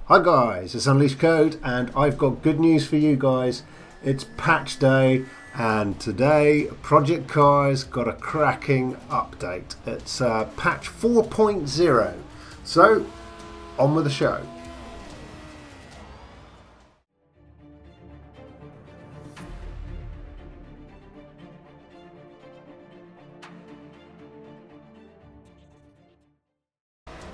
Hi guys, it's Unleashed Code and I've got good news for you guys. It's patch day and today Project Cars got a cracking update. It's patch 4.0. So, on with the show.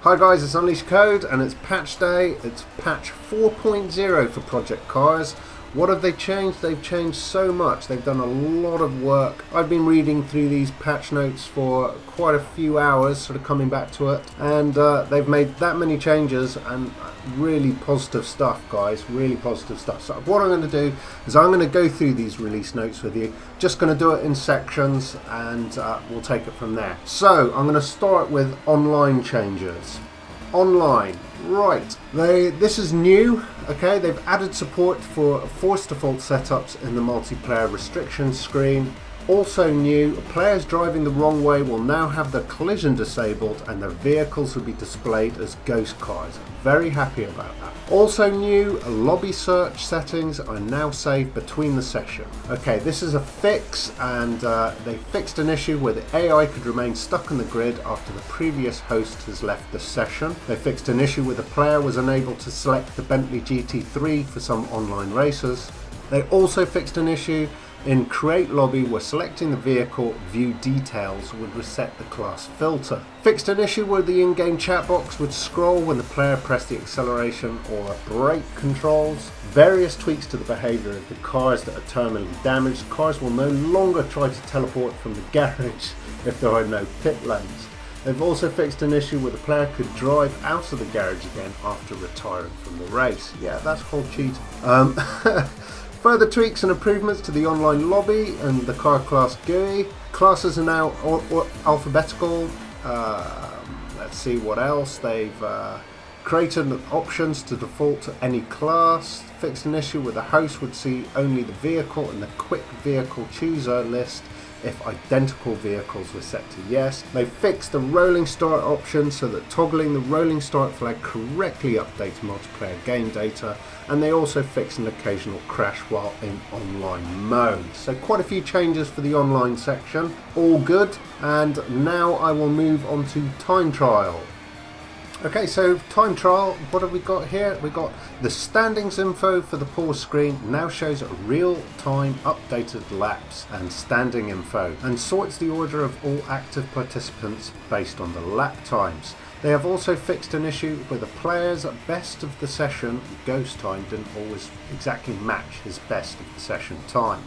Hi guys, it's Unleashed Code and it's patch day. It's patch 4.0 for Project Cars. What have they changed? They've changed so much. They've done a lot of work. I've been reading through these patch notes for quite a few hours, sort of coming back to it, and they've made that many changes and really positive stuff, guys. Really positive stuff. So what I'm going to do is I'm going to go through these release notes with you. Just going to do it in sections and we'll take it from there. So I'm going to start with online changes. Online, right, this is new. Okay, they've added support for force default setups in the multiplayer restrictions screen. Also new, players driving the wrong way will now have the collision disabled and their vehicles will be displayed as ghost cars. Very happy about that. Also new, lobby search settings are now saved between the session. Okay, this is a fix, and they fixed an issue where the AI could remain stuck in the grid after the previous host has left the session. They fixed an issue where the player was unable to select the Bentley GT3 for some online races. They also fixed an issue in Create Lobby where selecting the vehicle view details would reset the class filter. Fixed an issue where the in-game chat box would scroll when the player pressed the acceleration or brake controls. Various tweaks to the behaviour of the cars that are terminally damaged. Cars will no longer try to teleport from the garage if there are no pit lanes. They've also fixed an issue where the player could drive out of the garage again after retiring from the race. Yeah, that's called cheating. Further tweaks and improvements to the online lobby and the car class GUI. Classes are now alphabetical. Let's see what else. They've created options to default to any class. Fixed an issue where the host would see only the vehicle in the quick vehicle chooser list if identical vehicles were set to yes. They fixed the rolling start option so that toggling the rolling start flag correctly updates multiplayer game data, and they also fixed an occasional crash while in online mode. So quite a few changes for the online section, all good. And now I will move on to time trial. Okay, so time trial, what have we got here? We've got the standings info for the pause screen now shows real-time updated laps and standing info and sorts the order of all active participants based on the lap times. They have also fixed an issue where the player's best of the session ghost time didn't always exactly match his best of the session time.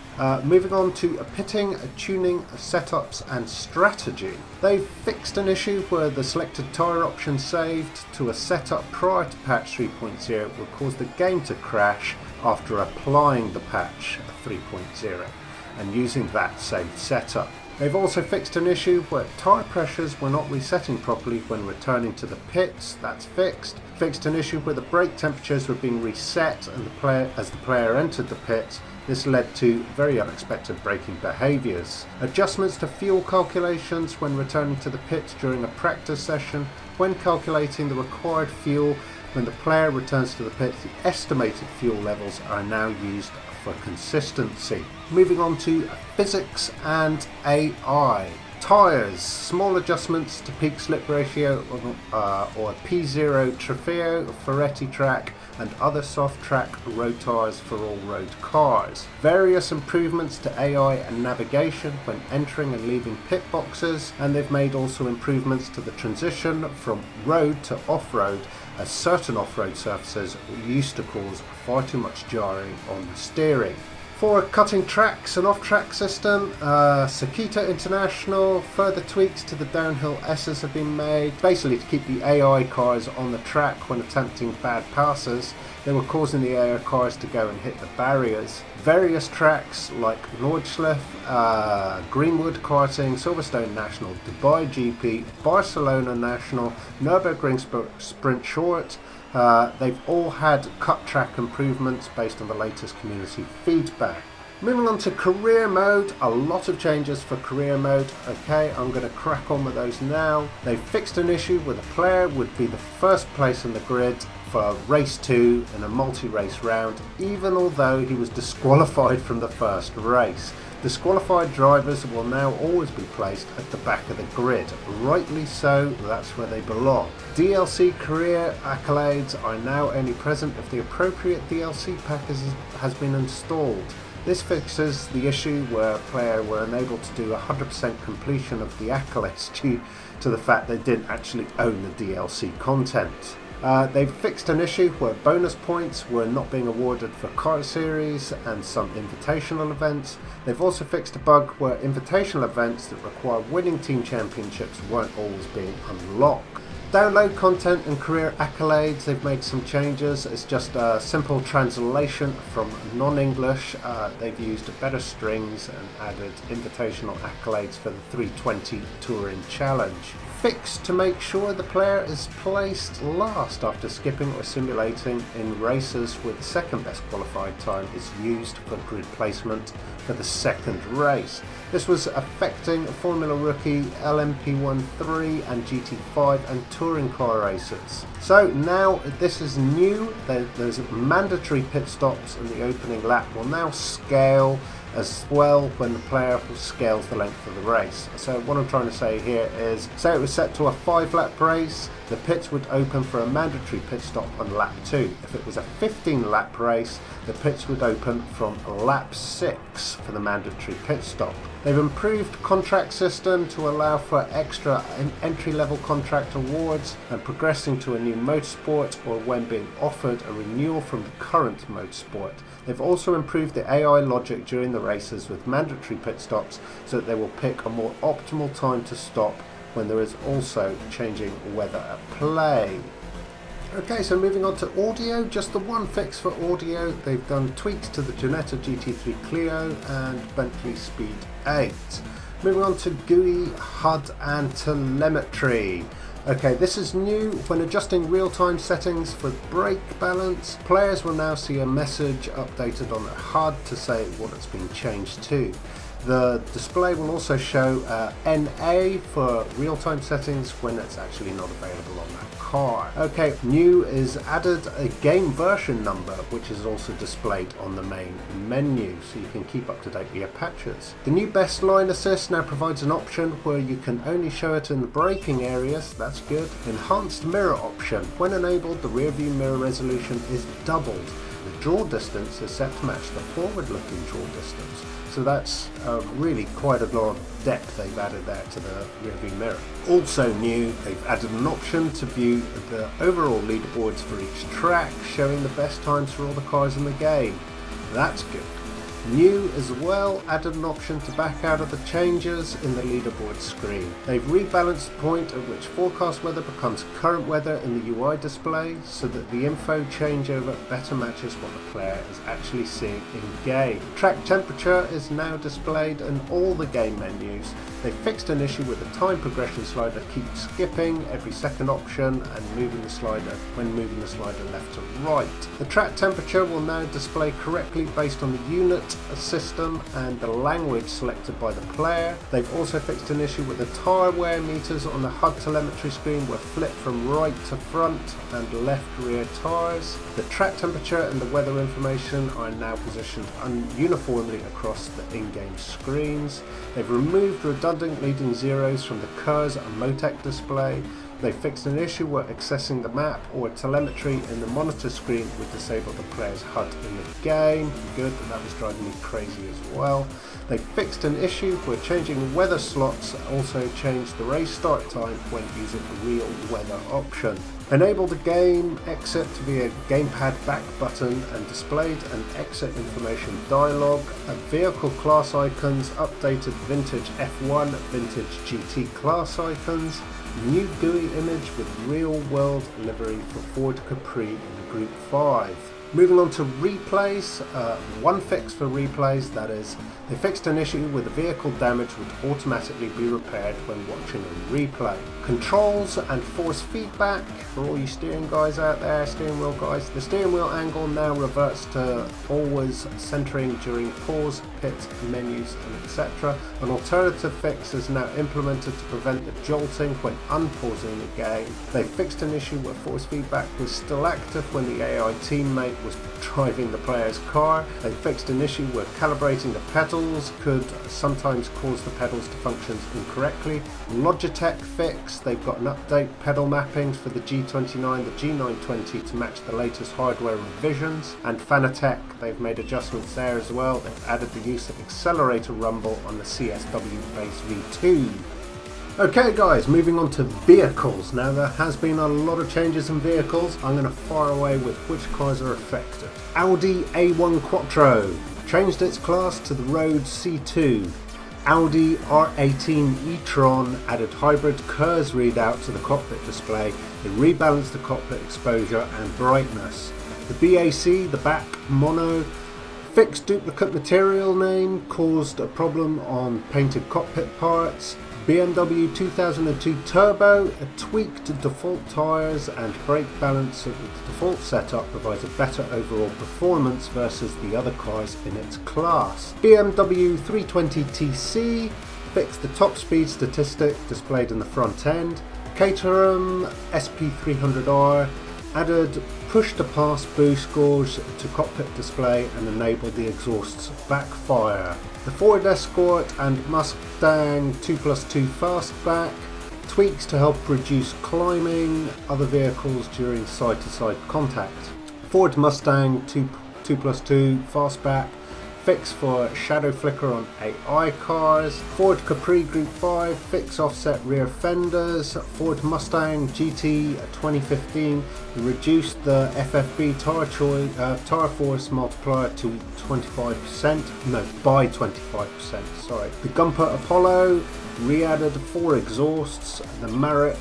Moving on to pitting, tuning, setups and strategy. They've fixed an issue where the selected tyre option saved to a setup prior to patch 3.0 will cause the game to crash after applying the patch 3.0 and using that saved setup. They've also fixed an issue where tyre pressures were not resetting properly when returning to the pits. That's fixed. Fixed an issue where the brake temperatures were being reset and as the player entered the pits. This led to very unexpected braking behaviours. Adjustments to fuel calculations when returning to the pits during a practice session. When calculating the required fuel when the player returns to the pits, the estimated fuel levels are now used for consistency. Moving on to physics and AI. Tyres, small adjustments to peak slip ratio or P0 Trofeo, Ferretti track and other soft track road tyres for all road cars. Various improvements to AI and navigation when entering and leaving pit boxes, and they've made also improvements to the transition from road to off-road, as certain off-road surfaces used to cause far too much jarring on the steering. For cutting tracks and off-track system, Sakita International, further tweaks to the downhill S's have been made, basically to keep the AI cars on the track when attempting bad passes. They were causing the AI cars to go and hit the barriers. Various tracks like Nordschleife, Greenwood Karting, Silverstone National, Dubai GP, Barcelona National, Nürburgring Sprint Short, they've all had cut track improvements based on the latest community feedback. Moving on to career mode, a lot of changes for career mode. Okay, I'm going to crack on with those now. They've fixed an issue where the player would be the first place in the grid for race 2 in a multi-race round, even although he was disqualified from the first race. Disqualified drivers will now always be placed at the back of the grid. Rightly so, that's where they belong. DLC career accolades are now only present if the appropriate DLC package has been installed. This fixes the issue where a player were unable to do 100% completion of the accolades due to the fact they didn't actually own the DLC content. They've fixed an issue where bonus points were not being awarded for car series and some invitational events. They've also fixed a bug where invitational events that require winning team championships weren't always being unlocked. Download content and career accolades, they've made some changes. It's just a simple translation from non-English. They've used better strings and added invitational accolades for the 320 Touring Challenge. Fixed to make sure the player is placed last after skipping or simulating in races with second best qualified time is used for grid placement for the second race. This was affecting Formula Rookie, LMP13 and GT5 and touring car races. So now this is new. There's mandatory pit stops in the opening lap will now scale as well when the player scales the length of the race. So what I'm trying to say here is, say it was set to a 5-lap race, the pits would open for a mandatory pit stop on lap 2. If it was a 15-lap race, the pits would open from lap 6 for the mandatory pit stop. They've improved contract system to allow for extra entry-level contract awards and progressing to a new motorsport or when being offered a renewal from the current motorsport. They've also improved the AI logic during the races with mandatory pit stops so that they will pick a more optimal time to stop when there is also changing weather at play. Okay, so moving on to audio, just the one fix for audio. They've done tweaks to the Ginetta GT3 Clio and Bentley Speed 8. Moving on to GUI, HUD and telemetry. Okay, this is new. When adjusting real-time settings for brake balance, players will now see a message updated on their HUD to say what it's been changed to. The display will also show NA for real-time settings when it's actually not available on that car. Okay, new is added a game version number, which is also displayed on the main menu, so you can keep up to date with your patches. The new best line assist now provides an option where you can only show it in the braking areas. That's good. Enhanced mirror option. When enabled, the rear view mirror resolution is doubled. The draw distance is set to match the forward-looking draw distance. So that's really quite a lot of depth they've added there to the rear view mirror. Also new, they've added an option to view the overall leaderboards for each track, showing the best times for all the cars in the game. That's good. New as well, added an option to back out of the changes in the leaderboard screen. They've rebalanced the point at which forecast weather becomes current weather in the UI display so that the info changeover better matches what the player is actually seeing in game. Track temperature is now displayed in all the game menus. They fixed an issue with the time progression slider keeps skipping every second option and moving the slider left to right. The track temperature will now display correctly based on the unit system and the language selected by the player. They've also fixed an issue with the tyre wear meters on the HUD telemetry screen were flipped from right to front and left rear tyres. The track temperature and the weather information are now positioned uniformly across the in-game screens. They've removed redundant leading zeros from the KERS and MOTEC display. They fixed an issue where accessing the map or telemetry in the monitor screen would disable the player's HUD in the game. Good, that was driving me crazy as well. They fixed an issue where changing weather slots also changed the race start time when using the real weather option. Enabled the game exit to be a gamepad back button and displayed an exit information dialog. Vehicle class icons, updated vintage F1, vintage GT class icons. New GUI image with real world livery for Ford Capri in Group 5. Moving on to replays, one fix for replays, that is, they fixed an issue where the vehicle damage would automatically be repaired when watching a replay. Controls and force feedback, for all you steering guys out there, steering wheel guys, the steering wheel angle now reverts to always centering during pause, pit, menus, and etc. An alternative fix is now implemented to prevent the jolting when unpausing the game. They fixed an issue where force feedback was still active when the AI teammate was driving the player's car. They fixed an issue where calibrating the pedals could sometimes cause the pedals to function incorrectly. Logitech fix, they've got an update pedal mappings for the G29, the G920 to match the latest hardware revisions. And Fanatec, they've made adjustments there as well. They've added the use of accelerator rumble on the CSW base V2. Okay guys, moving on to vehicles. Now there has been a lot of changes in vehicles. I'm going to fire away with which cars are affected. Audi A1 Quattro changed its class to the Road C2. Audi R18 e-tron added hybrid KERS readout to the cockpit display. It rebalanced the cockpit exposure and brightness. The BAC, the back mono, fixed duplicate material name, caused a problem on painted cockpit parts. BMW 2002 Turbo, a tweaked default tyres and brake balance of the default setup provides a better overall performance versus the other cars in its class. BMW 320TC fixed the top speed statistic displayed in the front end. Caterham SP300R added push to pass boost gauge to cockpit display and enabled the exhaust's backfire. The Ford Escort and Mustang 2+2 Fastback tweaks to help reduce climbing other vehicles during side-to-side contact. Ford Mustang 2+2 Fastback fix for shadow flicker on AI cars. Ford Capri Group 5 fix offset rear fenders. Ford Mustang GT 2015 reduced the FFB tire force multiplier to 25%, by 25%, sorry. The Gumper Apollo re-added 4 exhausts. The Marek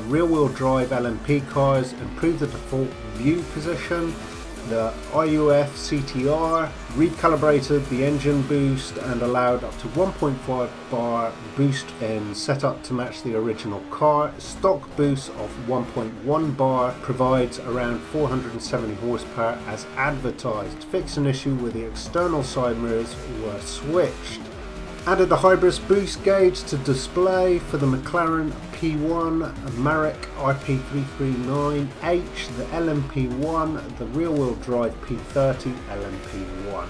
rear-wheel drive LMP cars improved the default view position. The IUF CTR recalibrated the engine boost and allowed up to 1.5 bar boost in setup to match the original car. Stock boost of 1.1 bar provides around 470 horsepower as advertised. Fixed an issue where the external side mirrors were switched. Added a hybrid boost gauge to display for the McLaren P1, Marek RP339H, the LMP1, the rear-wheel drive P30 LMP1.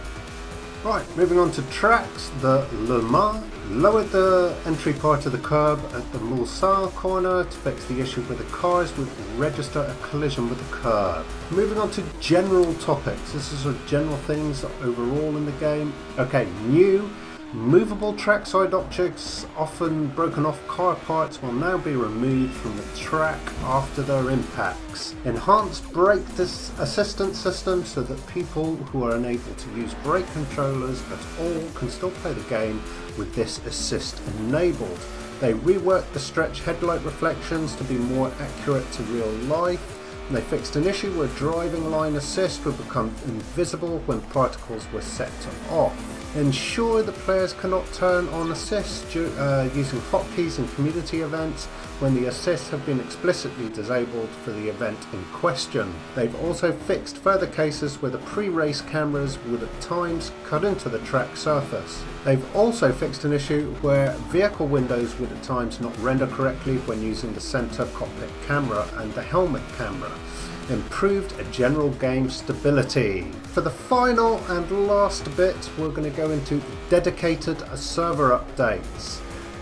Right, moving on to tracks. The Le Mans lowered the entry part of the curb at the Mulsanne corner to fix the issue where the cars would register a collision with the curb. Moving on to general topics. This is sort of general things overall in the game. Okay, new movable trackside objects, often broken off car parts, will now be removed from the track after their impacts. Enhanced brake assistance system so that people who are unable to use brake controllers at all can still play the game with this assist enabled. They reworked the stretch headlight reflections to be more accurate to real life. And they fixed an issue where driving line assist would become invisible when particles were set to off. Ensure the players cannot turn on assist using hotkeys in community events when the assists have been explicitly disabled for the event in question. They've also fixed further cases where the pre-race cameras would at times cut into the track surface. They've also fixed an issue where vehicle windows would at times not render correctly when using the center cockpit camera and the helmet camera. Improved general game stability. For the final and last bit, we're going to go into dedicated server updates.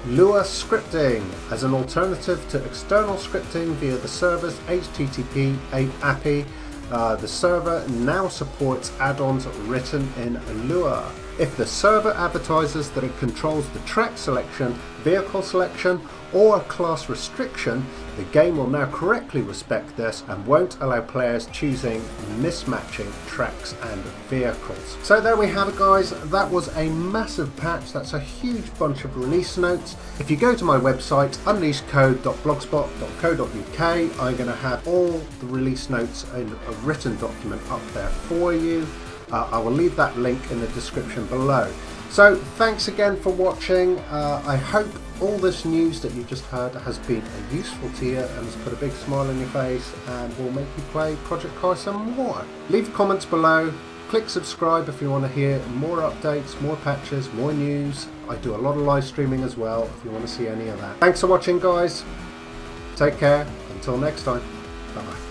Lua scripting as an alternative to external scripting via the server's HTTP API. The server now supports add-ons written in Lua. If the server advertises that it controls the track selection, vehicle selection, or a class restriction, the game will now correctly respect this and won't allow players choosing mismatching tracks and vehicles. So there we have it, guys. That was a massive patch. That's a huge bunch of release notes. If you go to my website, unleashcode.blogspot.co.uk, I'm going to have all the release notes in a written document up there for you. I will leave that link in the description below. So thanks again for watching. I hope all this news that you just heard has been useful to you and has put a big smile on your face and will make you play Project Cars some more. Leave comments below. Click subscribe if you want to hear more updates, more patches, more news. I do a lot of live streaming as well if you want to see any of that. Thanks for watching, guys. Take care. Until next time. Bye-bye.